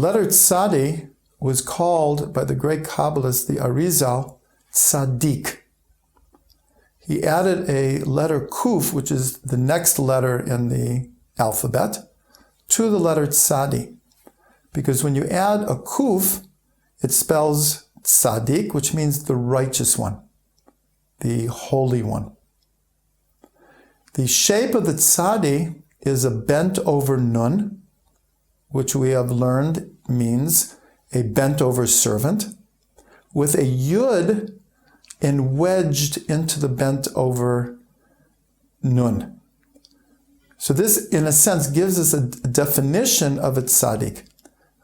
letter Tzadi was called by the great Kabbalist, the Arizal, Tzadik. He added a letter Kuf, which is the next letter in the alphabet, to the letter Tzadi. Because when you add a Kuf, it spells Tzadik, which means the righteous one, the holy one. The shape of the Tzadi is a bent over nun, which we have learned means a bent over servant, with a yud wedged into the bent over nun. So this, in a sense, gives us a definition of a tzaddik.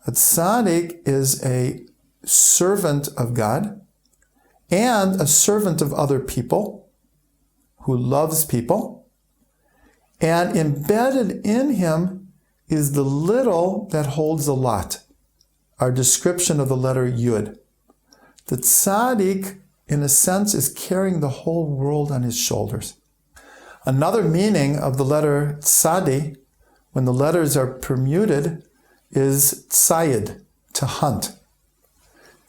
A tzaddik is a servant of God and a servant of other people who loves people. And embedded in him is the little that holds a lot. Our description of the letter Yud. The tzaddik, in a sense, is carrying the whole world on his shoulders. Another meaning of the letter tzadi, when the letters are permuted, is tzayid, to hunt.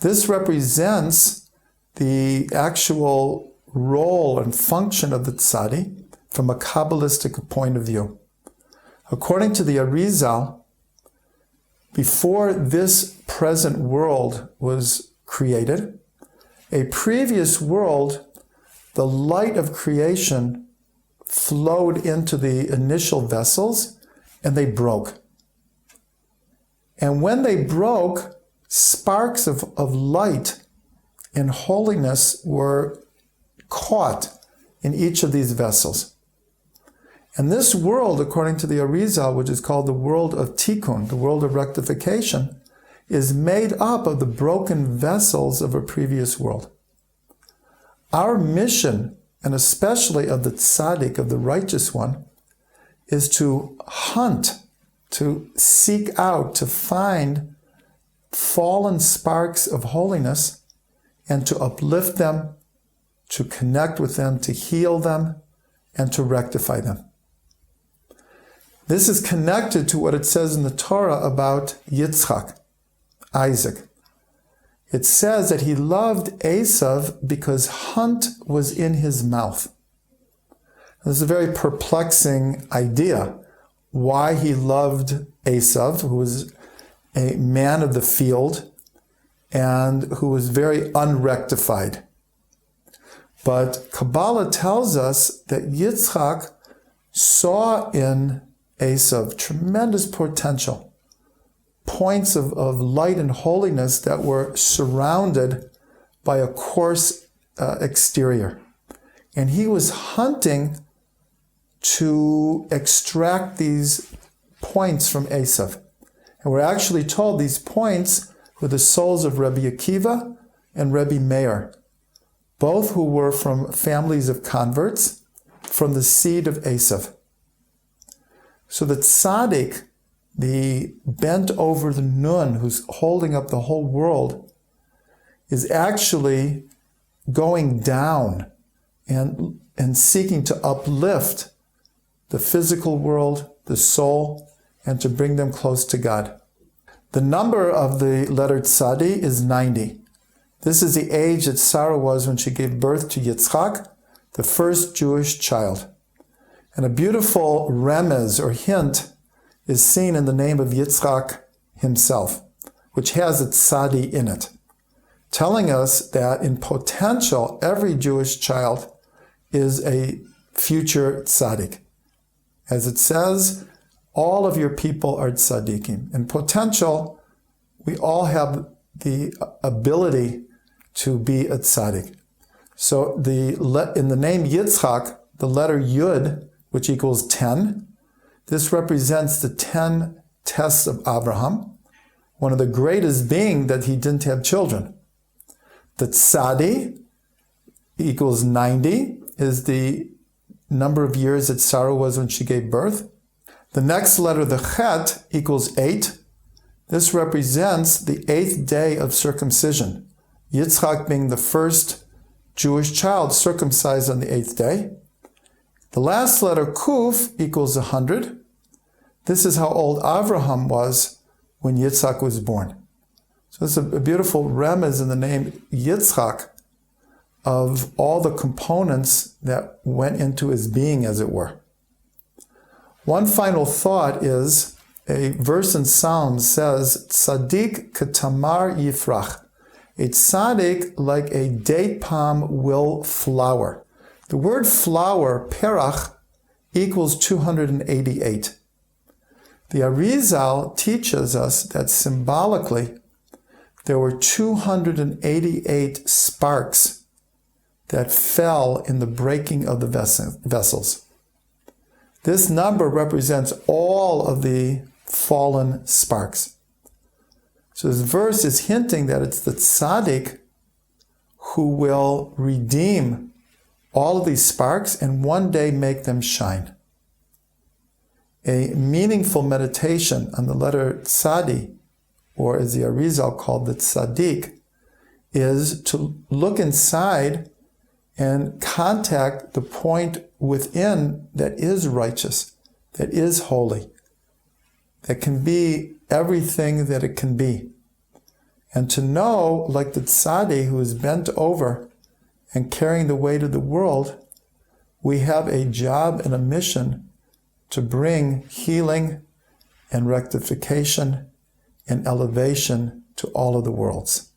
This represents the actual role and function of the tzadi from a Kabbalistic point of view. According to the Arizal, before this present world was created, a previous world, the light of creation flowed into the initial vessels and they broke. And when they broke, sparks of light and holiness were caught in each of these vessels. And this world, according to the Arizal, which is called the world of tikkun, the world of rectification, is made up of the broken vessels of a previous world. Our mission, and especially of the tzaddik, of the righteous one, is to hunt, to seek out, to find fallen sparks of holiness and to uplift them, to connect with them, to heal them, and to rectify them. This is connected to what it says in the Torah about Yitzchak, Isaac. It says that he loved Esav because hunt was in his mouth. This is a very perplexing idea. Why he loved Esav, who was a man of the field and who was very unrectified. But Kabbalah tells us that Yitzchak saw in Esav tremendous potential, points of light and holiness that were surrounded by a coarse exterior. And he was hunting to extract these points from Esav. And we're actually told these points were the souls of Rabbi Akiva and Rabbi Meir, both who were from families of converts from the seed of Esav. So the tzaddik, the bent over the nun who's holding up the whole world, is actually going down and seeking to uplift the physical world, the soul, and to bring them close to God. The number of the letter tzadi is 90. This is the age that Sarah was when she gave birth to Yitzchak, the first Jewish child. And a beautiful remez or hint is seen in the name of Yitzchak himself, which has a tzadi in it, telling us that in potential, every Jewish child is a future tzaddik. As it says, all of your people are tzaddikim. In potential, we all have the ability to be a tzaddik. So in the name Yitzchak, the letter Yud, which equals 10, this represents the 10 tests of Avraham, one of the greatest being that he didn't have children. The tzadi equals 90, is the number of years that Sarah was when she gave birth. The next letter, the chet, equals 8. This represents the 8th day of circumcision. Yitzchak being the first Jewish child circumcised on the 8th day. The last letter, kuf, equals 100. This is how old Avraham was when Yitzchak was born. So it's a beautiful remez in the name Yitzchak of all the components that went into his being, as it were. One final thought is, a verse in Psalms says, Tzadik ketamar yifrach. A tzaddik, like a date palm, will flower. The word flower, perach, equals 288. The Arizal teaches us that symbolically there were 288 sparks that fell in the breaking of the vessels. This number represents all of the fallen sparks. So this verse is hinting that it's the tzaddik who will redeem all of these sparks and one day make them shine. A meaningful meditation on the letter tzadi, or as the Arizal called the Tzadik, is to look inside and contact the point within that is righteous, that is holy, that can be everything that it can be. And to know, like the Tzadi who is bent over and carrying the weight of the world, we have a job and a mission to bring healing and rectification and elevation to all of the worlds.